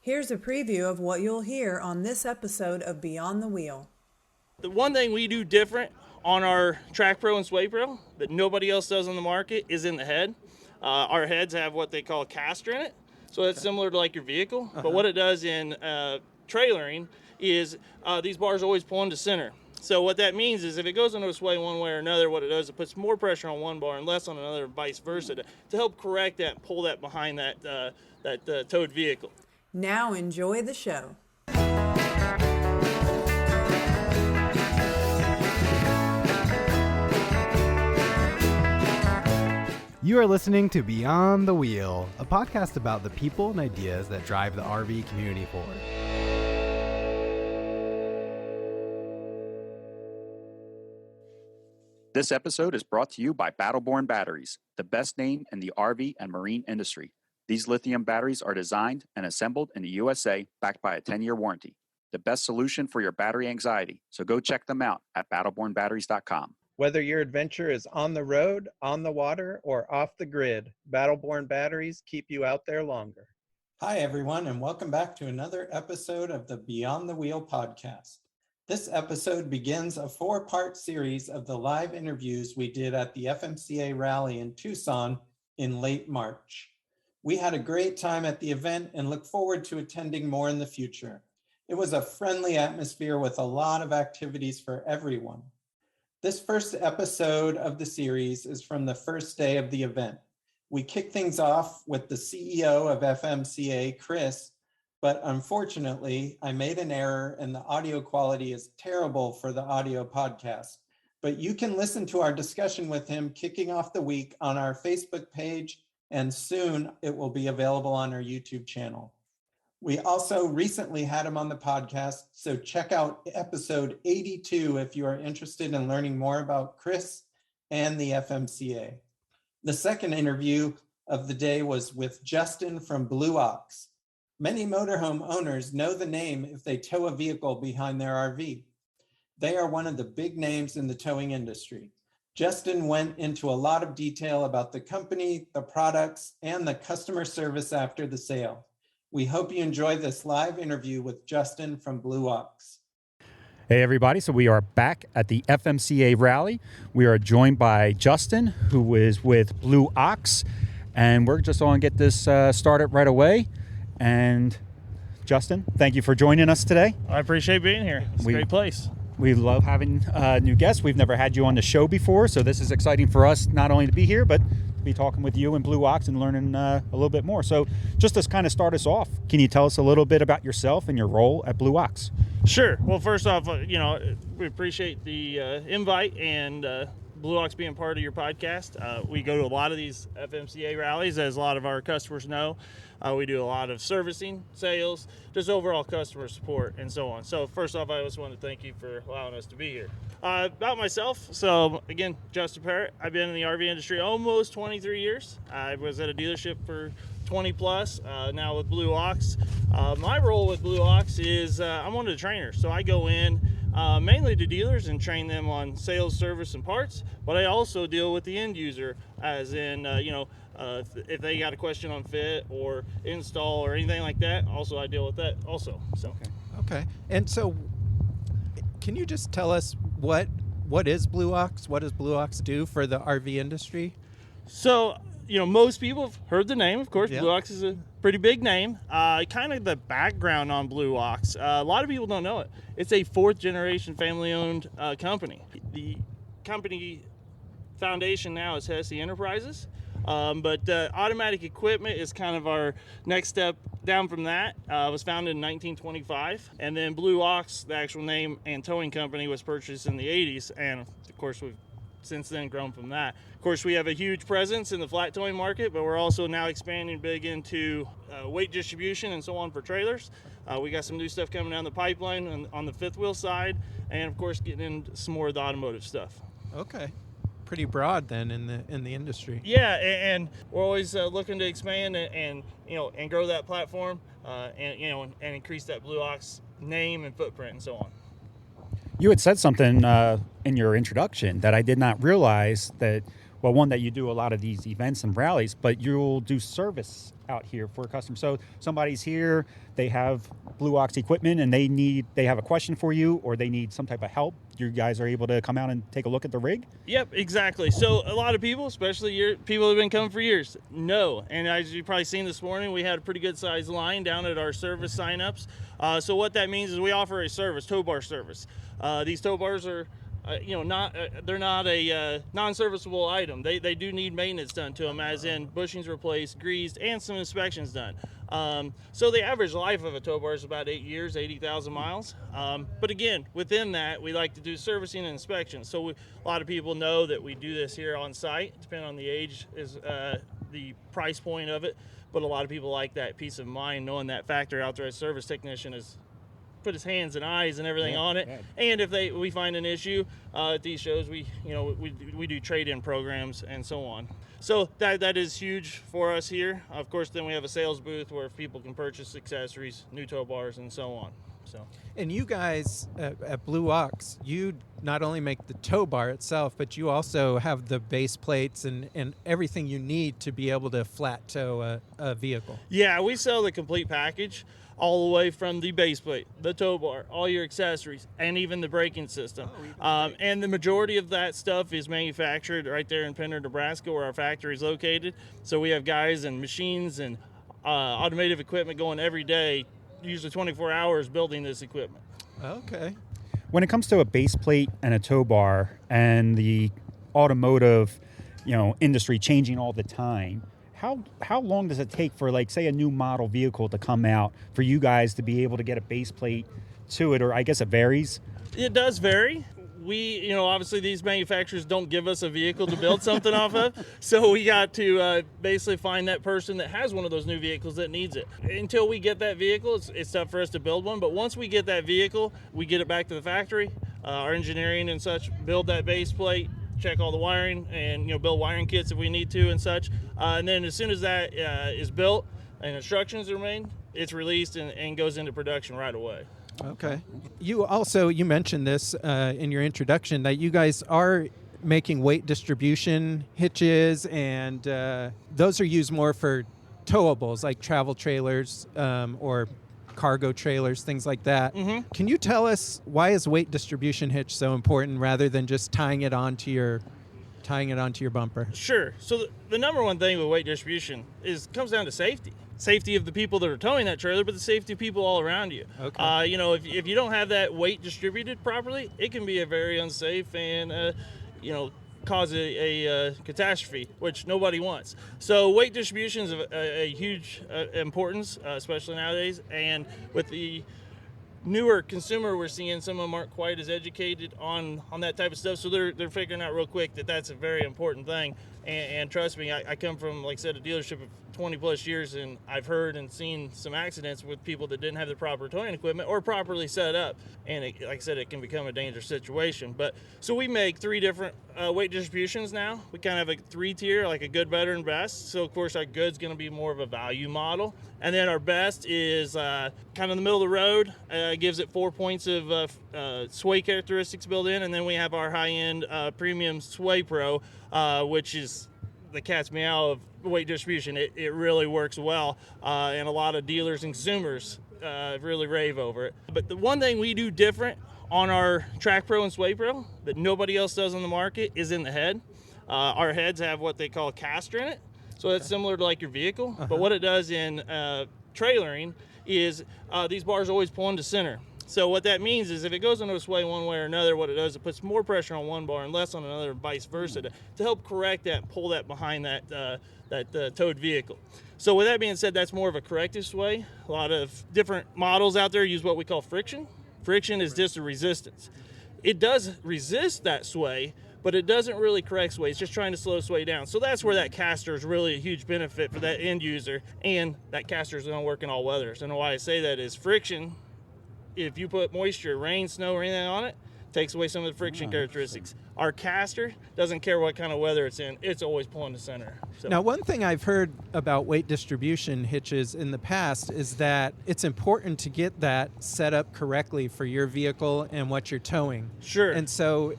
Here's a preview of what you'll hear on this episode of Beyond the Wheel. The one thing we do different on our Track Pro and Sway Pro that nobody else does on the market is in the head. Our heads have what they call a caster in it, so that's similar to like your vehicle. But what it does in trailering is these bars always pull into center. So what that means is if it goes into a sway one way or another, what it does, it puts more pressure on one bar and less on another, vice versa, to help correct that, pull that behind that towed vehicle. Now enjoy the show. You are listening to Beyond the Wheel, a podcast about the people and ideas that drive the RV community forward. This episode is brought to you by Battleborn Batteries, the best name in the RV and marine industry. These lithium batteries are designed and assembled in the USA, backed by a 10-year warranty. The best solution for your battery anxiety, so go check them out at battlebornbatteries.com. Whether your adventure is on the road, on the water, or off the grid, Battleborn batteries keep you out there longer. Hi, everyone, and welcome back to another episode of the Beyond the Wheel podcast. This episode begins a 4-part series of the live interviews we did at the FMCA Rally in Tucson in late March. We had a great time at the event and look forward to attending more in the future. It was a friendly atmosphere with a lot of activities for everyone. This first episode of the series is from the first day of the event. We kick things off with the CEO of FMCA, Chris, but unfortunately, I made an error and the audio quality is terrible for the audio podcast. But you can listen to our discussion with him kicking off the week on our Facebook page, and soon it will be available on our YouTube channel. We also recently had him on the podcast, so check out episode 82 if you are interested in learning more about Chris and the FMCA. The second interview of the day was with Justin from Blue Ox. Many motorhome owners know the name if they tow a vehicle behind their RV. They are one of the big names in the towing industry. Justin went into a lot of detail about the company, the products, and the customer service after the sale. We hope you enjoy this live interview with Justin from Blue Ox. Hey everybody, so we are back at the FMCA Rally. We are joined by Justin, who is with Blue Ox, and we're just going to get this started right away. And Justin, thank you for joining us today. I appreciate being here. It's a great place. We love having new guests. We've never had you on the show before, so this is exciting for us not only to be here, but to be talking with you and Blue Ox and learning a little bit more. So just to kind of start us off, can you tell us a little bit about yourself and your role at Blue Ox? Sure. Well, first off, we appreciate the invite and Blue Ox being part of your podcast. We go to a lot of these FMCA rallies, as a lot of our customers know. We do a lot of servicing, sales, just overall customer support, and so on. So first off, I just want to thank you for allowing us to be here. About myself, so again, Justin Parrott. I've been in the RV industry almost 23 years. I was at a dealership for 20 plus, now with Blue Ox. My role with Blue Ox is I'm one of the trainers. So I go in mainly to dealers and train them on sales, service, and parts, but I also deal with the end user, as in, if they got a question on fit or install or anything like that, also I deal with that also. So. Okay. And so can you just tell us what is Blue Ox? What does Blue Ox do for the RV industry? So, most people have heard the name, of course. Yeah. Blue Ox is a pretty big name. Kind of the background on Blue Ox. A lot of people don't know it. It's a 4th generation family owned company. The company foundation now is Hesse Enterprises. But automatic equipment is kind of our next step down from that. It was founded in 1925. And then Blue Ox, the actual name and towing company, was purchased in the 80s. And of course, we've since then grown from that. Of course, we have a huge presence in the flat towing market, but we're also now expanding big into weight distribution and so on for trailers. We got some new stuff coming down the pipeline on the fifth wheel side, and of course getting into some more of the automotive stuff. Okay. Pretty broad then in the industry. Yeah, and we're always looking to expand and grow that platform and increase that Blue Ox name and footprint and so on. You had said something in your introduction that I did not realize, that well, one, that you do a lot of these events and rallies, but you'll do service out here for customers. So somebody's here, they have Blue Ox equipment, and they have a question for you, or they need some type of help. You guys are able to come out and take a look at the rig? Yep, exactly. So a lot of people, especially people who have been coming for years, know. And as you've probably seen this morning, we had a pretty good sized line down at our service signups. So what that means is we offer a service, tow bar service. These tow bars are they're not a non-serviceable item. They do need maintenance done to them, as in bushings replaced, greased, and some inspections done. So the average life of a tow bar is about 8 years, 80,000 miles. But again, within that, we like to do servicing and inspections. So a lot of people know that we do this here on site. Depending on the age is the price point of it. But a lot of people like that peace of mind knowing that factory authorized service technician is put his hands and eyes and everything on it. And if we find an issue at these shows, we do trade-in programs and so on. So that is huge for us here. Of course, then we have a sales booth where people can purchase accessories, new tow bars, and so on. So. And you guys at Blue Ox, you not only make the tow bar itself, but you also have the base plates and everything you need to be able to flat tow a vehicle. Yeah, we sell the complete package, all the way from the base plate, the tow bar, all your accessories, and even the braking system. And the majority of that stuff is manufactured right there in Pender, Nebraska, where our factory is located. So we have guys and machines and automotive equipment going every day, usually 24 hours building this equipment. Okay. When it comes to a base plate and a tow bar and the automotive, industry changing all the time, how long does it take for, like, say, a new model vehicle to come out for you guys to be able to get a base plate to it? Or I guess it varies? It does vary. We, obviously these manufacturers don't give us a vehicle to build something off of. So we got to basically find that person that has one of those new vehicles that needs it. Until we get that vehicle, it's tough for us to build one. But once we get that vehicle, we get it back to the factory. Our engineering and such build that base plate, check all the wiring, and build wiring kits if we need to and such. And then as soon as that is built and instructions are made, it's released and goes into production right away. Okay. You mentioned this in your introduction, that you guys are making weight distribution hitches, and those are used more for towables like travel trailers or cargo trailers, things like that. Mm-hmm. Can you tell us, why is weight distribution hitch so important rather than just tying it onto your bumper? Sure. So the number one thing with weight distribution comes down to safety of the people that are towing that trailer, but the safety of people all around you. Okay. If you don't have that weight distributed properly, it can be a very unsafe and cause a catastrophe, which nobody wants. So weight distribution is a huge importance, especially nowadays. And with the newer consumer we're seeing, some of them aren't quite as educated on that type of stuff. So they're figuring out real quick that that's a very important thing. And trust me, I come from, like I said, a dealership of 20 plus years, and I've heard and seen some accidents with people that didn't have the proper towing equipment or properly set up. And like I said, it can become a dangerous situation. But so we make 3 different weight distributions now. We kind of have a 3-tier, like a good, better, and best. So of course our good's going to be more of a value model. And then our best is kind of in the middle of the road. Gives it 4 points of sway characteristics built in. And then we have our high-end premium Sway Pro, which is the cat's meow of weight distribution. It really works well, and a lot of dealers and consumers really rave over it. But the one thing we do different on our Track Pro and Sway Pro that nobody else does on the market is in the head. Our heads have what they call a caster in it, so that's similar to like your vehicle. Uh-huh. But what it does in trailering is these bars always pull into center. So what that means is if it goes into a sway one way or another, what it does, it puts more pressure on one bar and less on another, and vice versa, to help correct that and pull that behind that towed vehicle. So with that being said, that's more of a corrective sway. A lot of different models out there use what we call friction. Friction is just a resistance. It does resist that sway, but it doesn't really correct sway. It's just trying to slow sway down. So that's where that caster is really a huge benefit for that end user, and that caster is going to work in all weathers. And why I say that is friction, if you put moisture, rain, snow, or anything on it, takes away some of the friction characteristics. Our caster doesn't care what kind of weather it's in. It's always pulling to center. So. Now, one thing I've heard about weight distribution hitches in the past is that it's important to get that set up correctly for your vehicle and what you're towing. Sure. And so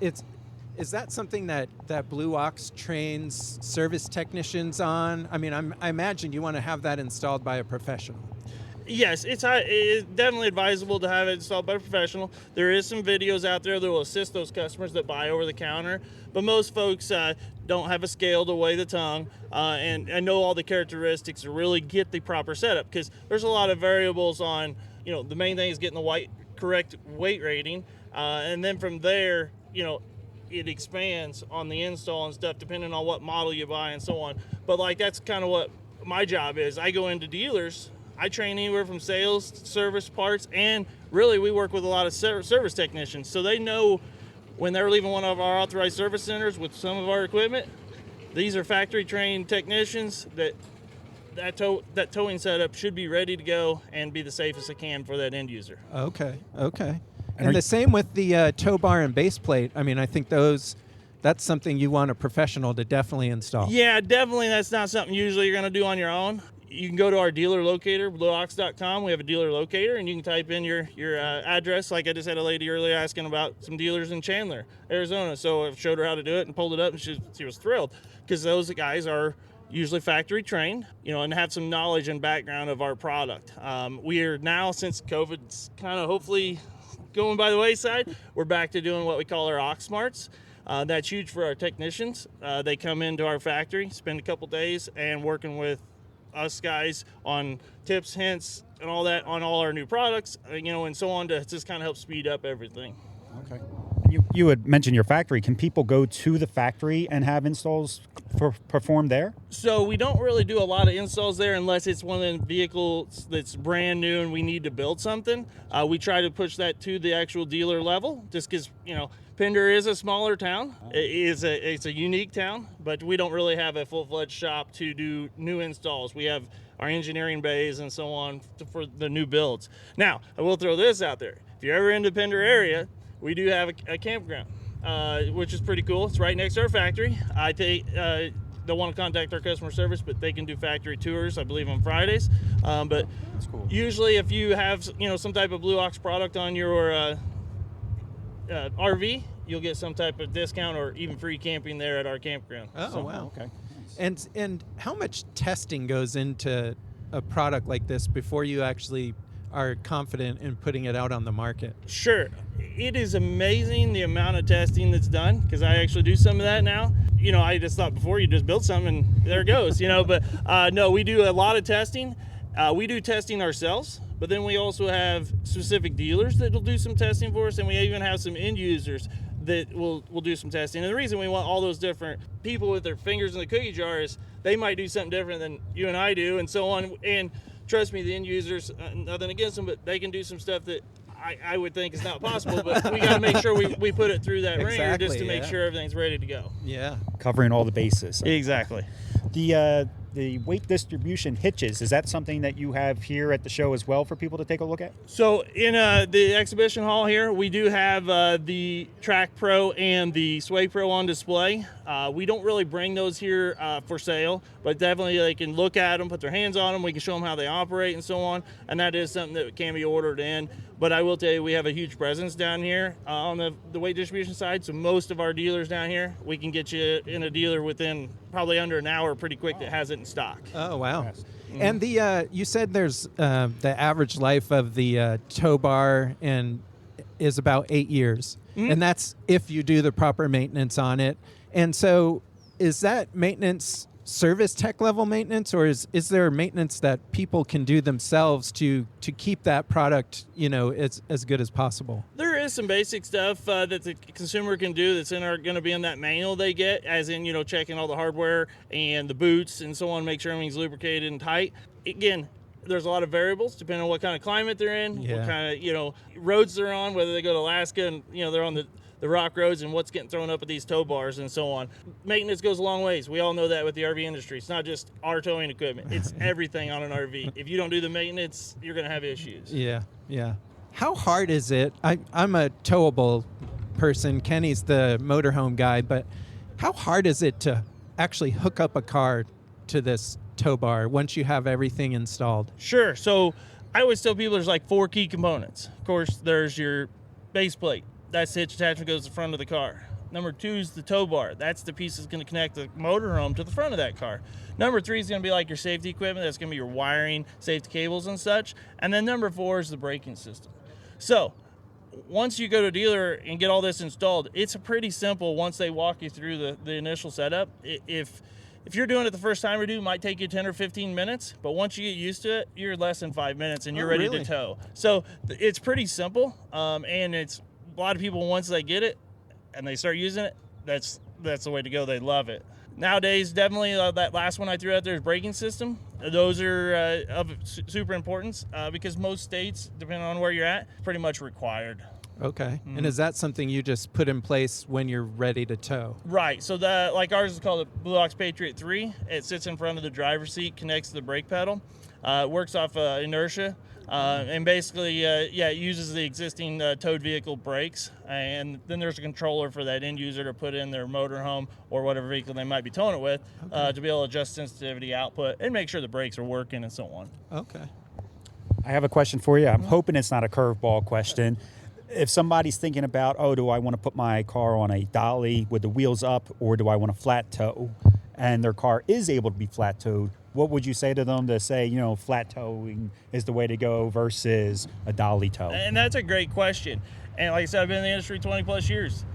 Is that something that Blue Ox trains service technicians on? I mean, I imagine you want to have that installed by a professional. Yes, it's definitely advisable to have it installed by a professional. There is some videos out there that will assist those customers that buy over the counter, but most folks don't have a scale to weigh the tongue and know all the characteristics to really get the proper setup, because there's a lot of variables on, the main thing is getting the correct weight rating, and then from there, it expands on the install and stuff depending on what model you buy and so on. But like, that's kind of what my job is. I go into dealers, I train anywhere from sales, service, parts, and really we work with a lot of service technicians. So they know when they're leaving one of our authorized service centers with some of our equipment, these are factory trained technicians that towing setup should be ready to go and be the safest it can for that end user. Okay. And the same with the tow bar and base plate. I mean, I think that's something you want a professional to definitely install. Yeah, definitely. That's not something usually you're going to do on your own. You can go to our dealer locator, blueox.com. We have a dealer locator, and you can type in your address. Like I just had a lady earlier asking about some dealers in Chandler, Arizona. So I showed her how to do it and pulled it up, and she was thrilled, because those guys are usually factory trained, and have some knowledge and background of our product. We are now, since COVID's kind of hopefully going by the wayside, we're back to doing what we call our Oxmarts. That's huge for our technicians. They come into our factory, spend a couple days, and working with us guys on tips, hints, and all that on all our new products, and so on, to just kind of help speed up everything. Okay. You had mentioned your factory. Can people go to the factory and have installs performed there? So we don't really do a lot of installs there unless it's one of the vehicles that's brand new and we need to build something. We try to push that to the actual dealer level, just because, Pender is a smaller town. It's a unique town, but we don't really have a full-fledged shop to do new installs. We have our engineering bays and so on for the new builds. Now, I will throw this out there. If you're ever in the Pender area, we do have a campground, which is pretty cool. It's right next to our factory. They'll want to contact our customer service, but they can do factory tours, I believe, on Fridays. But that's cool. Usually if you have, some type of Blue Ox product on your RV, you'll get some type of discount or even free camping there at our campground. Oh, wow. Okay. And how much testing goes into a product like this before you actually are confident in putting it out on the market? Sure. It is amazing the amount of testing that's done, because I actually do some of that now. I just thought before you just build something and there it goes, but no, we do a lot of testing. We do testing ourselves, but then we also have specific dealers that will do some testing for us, and we even have some end users that will do some testing. And the reason we want all those different people with their fingers in the cookie jar is they might do something different than you and I do, and so on. And trust me, the end users, nothing against them, but they can do some stuff that I would think is not possible, but we got to make sure we put it through that ringer just to make sure everything's ready to go. Yeah. Covering all the bases. Exactly. The weight distribution hitches, is that something that you have here at the show as well for people to take a look at? So in the exhibition hall here, we do have the Track Pro and the Sway Pro on display. We don't really bring those here for sale, but definitely they can look at them, put their hands on them. We can show them how they operate and so on, and that is something that can be ordered in. But I will tell you, we have a huge presence down here on the weight distribution side. So most of our dealers down here, we can get you in a dealer within probably under an hour pretty quick that has it in stock. Oh, wow. Yes. Mm-hmm. And you said there's the average life of the tow bar is about 8 years. Mm-hmm. And that's if you do the proper maintenance on it. And so is that maintenance service tech level maintenance, or is there maintenance that people can do themselves to keep that product, as good as possible? There is some basic stuff that the consumer can do that's going to be in that manual they get, as in, checking all the hardware and the boots and so on, make sure everything's lubricated and tight. Again, there's a lot of variables depending on what kind of climate they're in, what kind of, roads they're on, whether they go to Alaska and, they're on the rock roads and what's getting thrown up at these tow bars and so on. Maintenance goes a long ways. We all know that with the RV industry. It's not just our towing equipment. It's everything on an RV. If you don't do the maintenance, you're going to have issues. Yeah. How hard is it? I'm a towable person. Kenny's the motorhome guy, but how hard is it to actually hook up a car to this tow bar once you have everything installed? Sure. So I always tell people there's like 4 key components. Of course, there's your base plate. That's the hitch attachment, goes to the front of the car. Number 2 is the tow bar. That's the piece that's going to connect the motorhome to the front of that car. Number 3 is going to be like your safety equipment. That's going to be your wiring, safety cables and such. And then number 4 is the braking system. So once you go to a dealer and get all this installed, it's pretty simple once they walk you through the initial setup. If you're doing it the first time or two, it might take you 10 or 15 minutes, but once you get used to it, you're less than 5 minutes and you're ready to tow. So it's pretty simple, and it's a lot of people, once they get it and they start using it, that's the way to go. They love it. Nowadays, definitely that last one I threw out there is braking system. Those are of super importance because most states, depending on where you're at, pretty much required. Okay. And is that something you just put in place when you're ready to tow? Right. So like ours is called the Blue Ox Patriot 3. It sits in front of the driver's seat, connects to the brake pedal. It works off inertia. And basically, it uses the existing towed vehicle brakes. And then there's a controller for that end user to put in their motorhome or whatever vehicle they might be towing it with to be able to adjust sensitivity, output, and make sure the brakes are working and so on. Okay. I have a question for you. I'm hoping it's not a curveball question. If somebody's thinking about, do I want to put my car on a dolly with the wheels up, or do I want to flat tow, and their car is able to be flat towed, what would you say to them to say, flat towing is the way to go versus a dolly tow? And that's a great question. And like I said, I've been in the industry 20 plus years.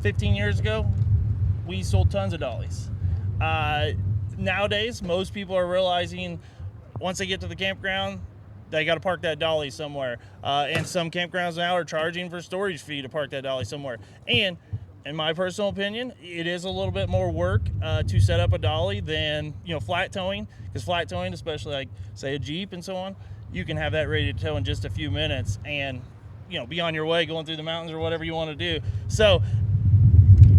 15 years ago, we sold tons of dollies. Nowadays, most people are realizing once they get to the campground, they got to park that dolly somewhere. And some campgrounds now are charging for storage fee to park that dolly somewhere. And in my personal opinion, it is a little bit more work to set up a dolly than flat towing. Because flat towing, especially like say a Jeep and so on, you can have that ready to tow in just a few minutes and be on your way going through the mountains or whatever you want to do. So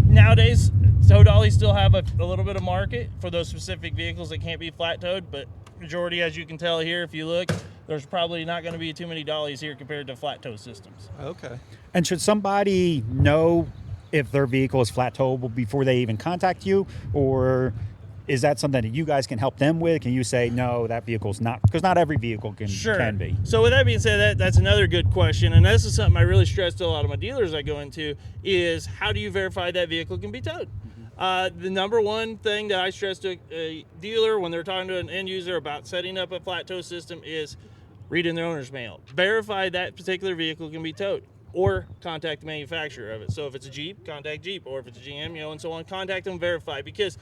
nowadays, tow dollies still have a little bit of market for those specific vehicles that can't be flat towed, but majority, as you can tell here, if you look, there's probably not going to be too many dollies here compared to flat tow systems. Okay. And should somebody know if their vehicle is flat towable before they even contact you, or is that something that you guys can help them with? Can you say, no, that vehicle's not, because not every vehicle can be. So with that being said, that's another good question, and this is something I really stress to a lot of my dealers I go into, is how do you verify that vehicle can be towed? The number one thing that I stress to a dealer when they're talking to an end user about setting up a flat tow system is reading their owner's manual. Verify that particular vehicle can be towed, or contact the manufacturer of it. So if it's a Jeep, contact Jeep, or if it's a GM, and so on, contact them, verify, because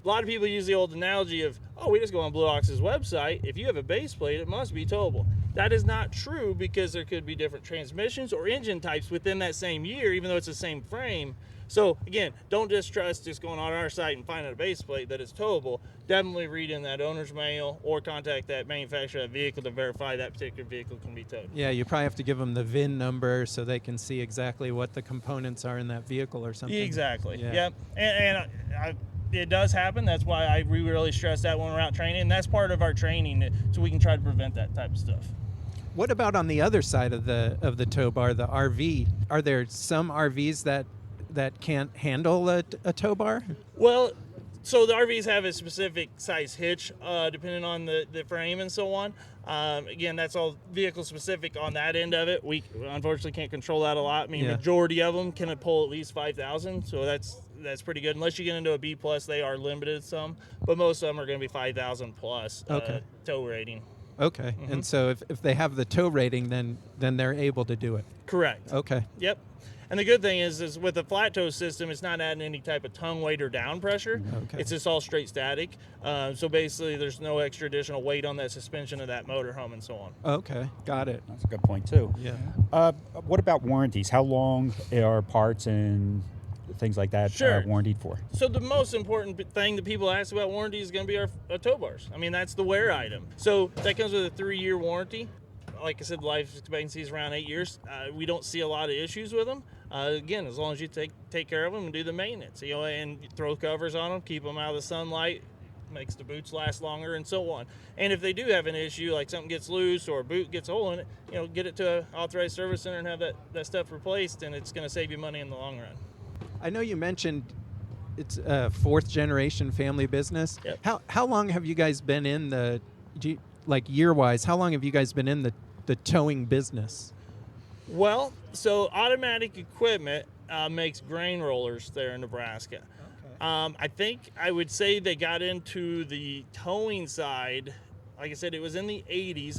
a lot of people use the old analogy of, we just go on Blue Ox's website. If you have a base plate, it must be towable. That is not true, because there could be different transmissions or engine types within that same year, even though it's the same frame. So again, don't just trust just going on our site and finding a base plate that is towable. Definitely read in that owner's manual or contact that manufacturer of that vehicle to verify that particular vehicle can be towed. Yeah, you probably have to give them the VIN number so they can see exactly what the components are in that vehicle or something. Exactly. Yeah. Yep. And it does happen. That's why we really stress that when we're out training. And that's part of our training, so we can try to prevent that type of stuff. What about on the other side of the tow bar, the RV? Are there some RVs that can't handle a tow bar? Well, so the RVs have a specific size hitch depending on the frame and so on. Again, that's all vehicle specific on that end of it. We unfortunately can't control that a lot. I mean, majority of them can pull at least 5,000, so that's pretty good. Unless you get into a B+, they are limited some, but most of them are going to be 5,000 plus tow rating. Okay, and so if they have the tow rating, then they're able to do it. Correct. Okay. Yep. And the good thing is with the flat tow system, it's not adding any type of tongue weight or down pressure. Okay. It's just all straight static. So basically, there's no extra additional weight on that suspension of that motorhome and so on. Okay, got it. That's a good point, too. Yeah. What about warranties? How long are parts and things like that warranted for? So the most important thing that people ask about warranty is going to be our tow bars. I mean, that's the wear item. So that comes with a 3-year warranty. Like I said, the life expectancy is around 8 years. We don't see a lot of issues with them. Again, as long as you take care of them and do the maintenance, and throw covers on them, keep them out of the sunlight, makes the boots last longer and so on. And if they do have an issue, like something gets loose or a boot gets a hole in it, get it to an authorized service center and have that stuff replaced, and it's going to save you money in the long run. I know you mentioned it's a 4th generation family business. Yep. How long have you guys been in year-wise, how long have you guys been in the towing business? Well, so automatic equipment, makes grain rollers there in Nebraska. I think I would say they got into the towing side. Like I said, it was in the 80s.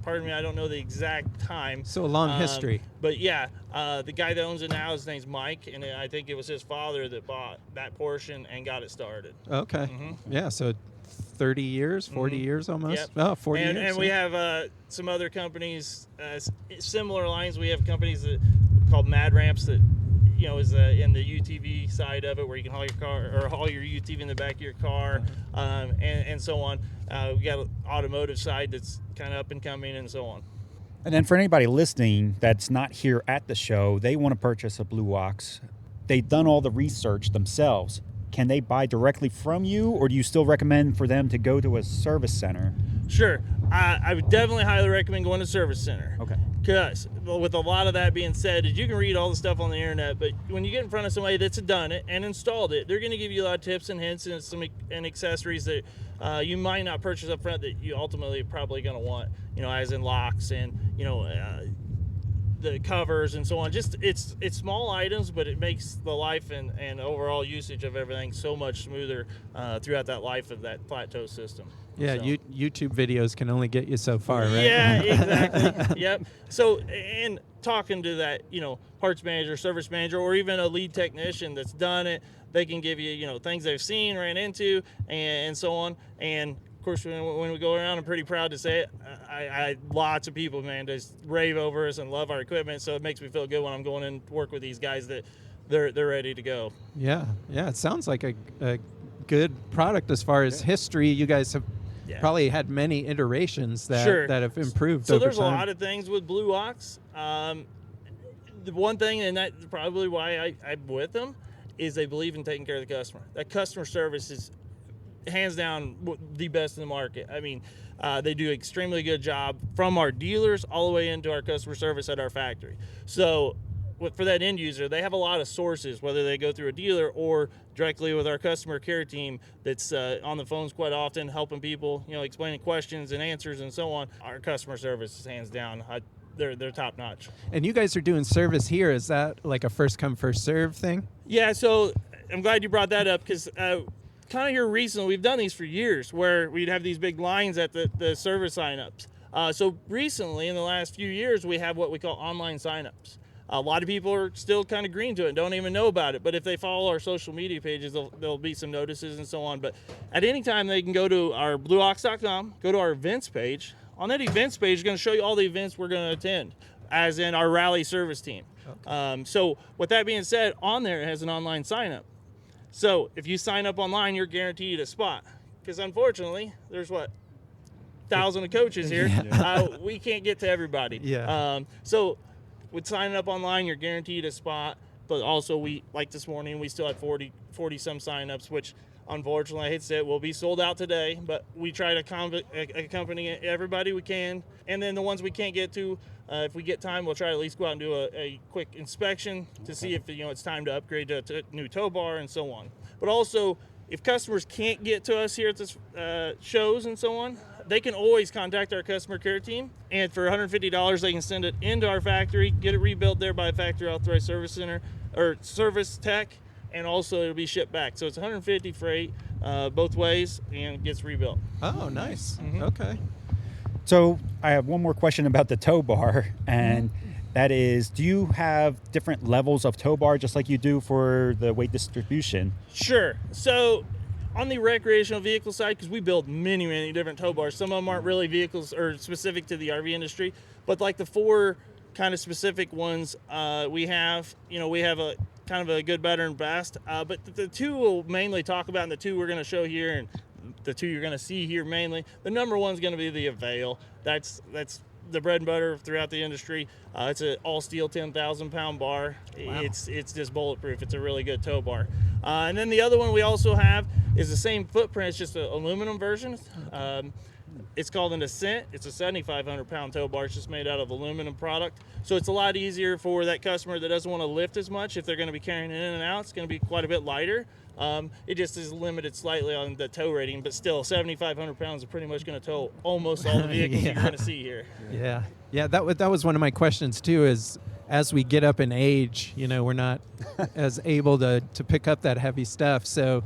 Pardon me, I don't know the exact time. So a long history. But yeah, the guy that owns it now, his name's Mike, and I think it was his father that bought that portion and got it started. Okay. Yeah, so 30 years, 40 years almost? Yep. Oh, 40 years. And we have some other companies, similar lines. We have companies that called Mad Ramps that, is in the UTV side of it, where you can haul your car or haul your UTV in the back of your car, and so on. We got an automotive side that's kind of up and coming, and so on. And then for anybody listening that's not here at the show, they want to purchase a Blue Ox. They've done all the research themselves. Can they buy directly from you, or do you still recommend for them to go to a service center? Sure. I would definitely highly recommend going to service center. Okay. Because with a lot of that being said, is you can read all the stuff on the internet, but when you get in front of somebody that's done it and installed it, they're going to give you a lot of tips and hints and accessories that you might not purchase up front that you ultimately probably going to want, as in locks and, the covers and so on. Just it's small items, but it makes the life and overall usage of everything so much smoother throughout that life of that flat tow system. Yeah, so. YouTube videos can only get you so far, right? Yeah, exactly. Yep. So, and talking to that, parts manager, service manager, or even a lead technician that's done it, they can give you, things they've seen, ran into, and so on. And of course, when we go around, I'm pretty proud to say it. I lots of people, man, just rave over us and love our equipment. So it makes me feel good when I'm going in to work with these guys that they're ready to go. Yeah. It sounds like a good product as far as history. You guys have probably had many iterations that have improved. So over there's time. a lot of things with Blue Ox. The one thing, and that's probably why I'm with them, is they believe in taking care of the customer. That customer service is hands down the best in the market. I mean, they do an extremely good job from our dealers all the way into our customer service at our factory. So for that end user, they have a lot of sources, whether they go through a dealer or directly with our customer care team that's on the phones quite often, helping people, explaining questions and answers and so on. Our customer service is hands down. They're top notch. And you guys are doing service here. Is that like a first come, first serve thing? Yeah, so I'm glad you brought that up, because kind of here recently, we've done these for years, where we'd have these big lines at the service signups. So recently, in the last few years, we have what we call online signups. A lot of people are still kind of green to it, don't even know about it. But if they follow our social media pages, there'll be some notices and so on. But at any time, they can go to our blueox.com, go to our events page. On that events page, it's going to show you all the events we're going to attend, as in our rally service team. Okay. So with that being said, on there it has an online sign up. So if you sign up online, you're guaranteed a spot. Because unfortunately, there's thousands of coaches here. We can't get to everybody. Yeah. So with signing up online, you're guaranteed a spot. But also, like this morning, we still had 40 some signups, which unfortunately, I hate to say it, will be sold out today. But we try to accompany everybody we can. And then the ones we can't get to, if we get time, we'll try to at least go out and do a quick inspection to see if it's time to upgrade to a new tow bar and so on. But also, if customers can't get to us here at this shows and so on, they can always contact our customer care team. And for $150, they can send it into our factory, get it rebuilt there by a factory authorized service center or service tech, and also it'll be shipped back. So it's $150 freight both ways, and it gets rebuilt. Oh, nice. Mm-hmm. Okay. So I have one more question about the tow bar, and that is, do you have different levels of tow bar just like you do for the weight distribution? Sure. So on the recreational vehicle side, because we build many, many different tow bars, some of them aren't really vehicles or specific to the RV industry, but like the 4 kind of specific ones we have a kind of a good, better, and best. But the 2 we'll mainly talk about, and the 2 we're going to show here, and the 2 you're going to see here mainly. The number 1 is going to be the Avail. That's the bread and butter throughout the industry. It's an all steel 10,000 pound bar. Wow. It's just bulletproof. It's a really good tow bar. And then the other one we also have is the same footprint. It's just an aluminum version. It's called an Ascent. It's a 7,500 pound tow bar. It's just made out of aluminum product. So it's a lot easier for that customer that doesn't want to lift as much. If they're going to be carrying it in and out, it's going to be quite a bit lighter. It just is limited slightly on the tow rating, but still 7,500 pounds is pretty much going to tow almost all the vehicles you're going to see here. Yeah. That was one of my questions too, is as we get up in age, we're not as able to pick up that heavy stuff. So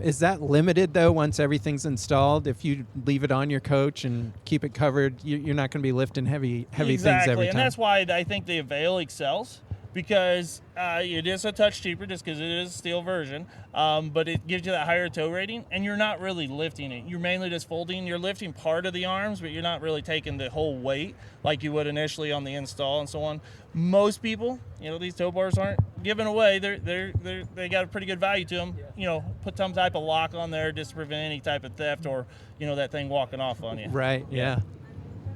is that limited, though, once everything's installed? If you leave it on your coach and keep it covered, you're not going to be lifting heavy things every time. And that's why I think the Avail excels, because it is a touch cheaper just because it is a steel version, but it gives you that higher tow rating, and you're not really lifting it. You're mainly just folding. You're lifting part of the arms, but you're not really taking the whole weight like you would initially on the install and so on. Most people, these tow bars aren't given away. They got a pretty good value to them. Put some type of lock on there just to prevent any type of theft or that thing walking off on you. Right. Yeah.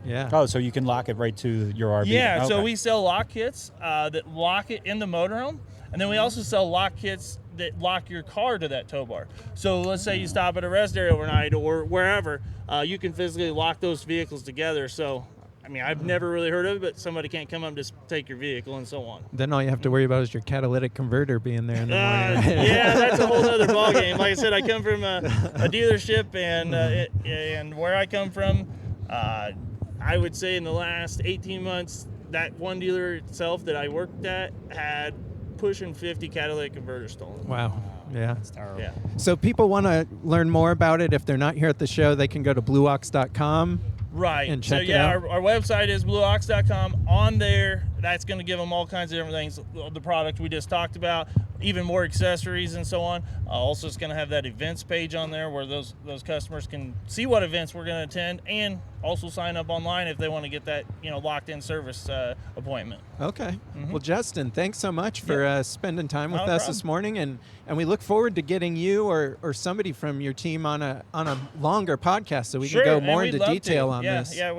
Yeah. Oh, so you can lock it right to your RV. Yeah, Okay. so we sell lock kits that lock it in the motorhome, and then we also sell lock kits that lock your car to that tow bar. So let's say you stop at a rest area overnight or wherever, you can physically lock those vehicles together. So, I've never really heard of it, but somebody can't come up and just take your vehicle and so on. Then all you have to worry about is your catalytic converter being there in the morning. Yeah, that's a whole other ballgame. Like I said, I come from a dealership, and where I come from, I would say in the last 18 months, that one dealer itself that I worked at had pushing 50 catalytic converters stolen. Wow. Yeah. That's terrible. Yeah. So people want to learn more about it. If they're not here at the show, they can go to blueox.com. Right. And check so, it yeah, out. our website is blueox.com. On there, that's going to give them all kinds of different things. The product we just talked about, even more accessories and so on. Also, it's going to have that events page on there where those customers can see what events we're going to attend and also sign up online if they want to get that locked in service appointment. Okay. Well, Justin, thanks so much for spending time with us this morning, and we look forward to getting you or somebody from your team on a longer podcast so we can go more into detail on this. Yeah,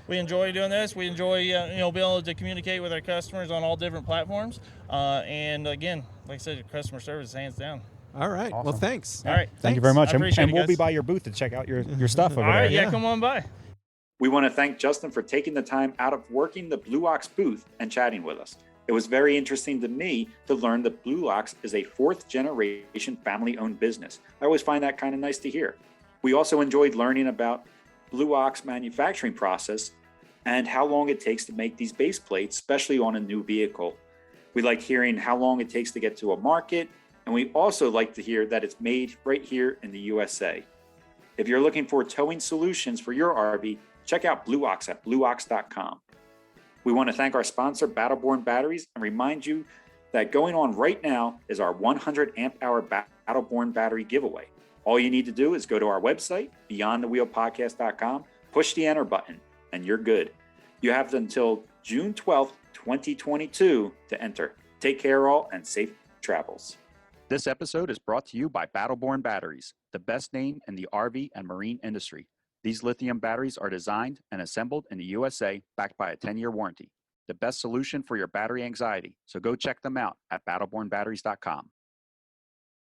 we enjoy doing this. We enjoy being able to communicate with our customers on all different platforms. And again, like I said, customer service hands down. All right. Awesome. Well, thanks. All right. Thank you very much. I appreciate And it, we'll be guys. by your booth to check out your stuff over All right, there. yeah, come on by. We want to thank Justin for taking the time out of working the Blue Ox booth and chatting with us. It was very interesting to me to learn that Blue Ox is a fourth generation family owned business. I always find that kind of nice to hear. We also enjoyed learning about Blue Ox manufacturing process and how long it takes to make these base plates, especially on a new vehicle. We like hearing how long it takes to get to a market, and we also like to hear that it's made right here in the USA. If you're looking for towing solutions for your RV, check out Blue Ox at blueox.com. We want to thank our sponsor, Battleborn Batteries, and remind you that going on right now is our 100 amp hour Battleborn battery giveaway. All you need to do is go to our website, beyondthewheelpodcast.com, push the enter button, and you're good. You have until June 12th, 2022 to enter. Take care all and safe travels. This episode is brought to you by Battleborn Batteries, the best name in the RV and marine industry. These lithium batteries are designed and assembled in the USA, backed by a 10-year warranty. The best solution for your battery anxiety. So go check them out at battlebornbatteries.com.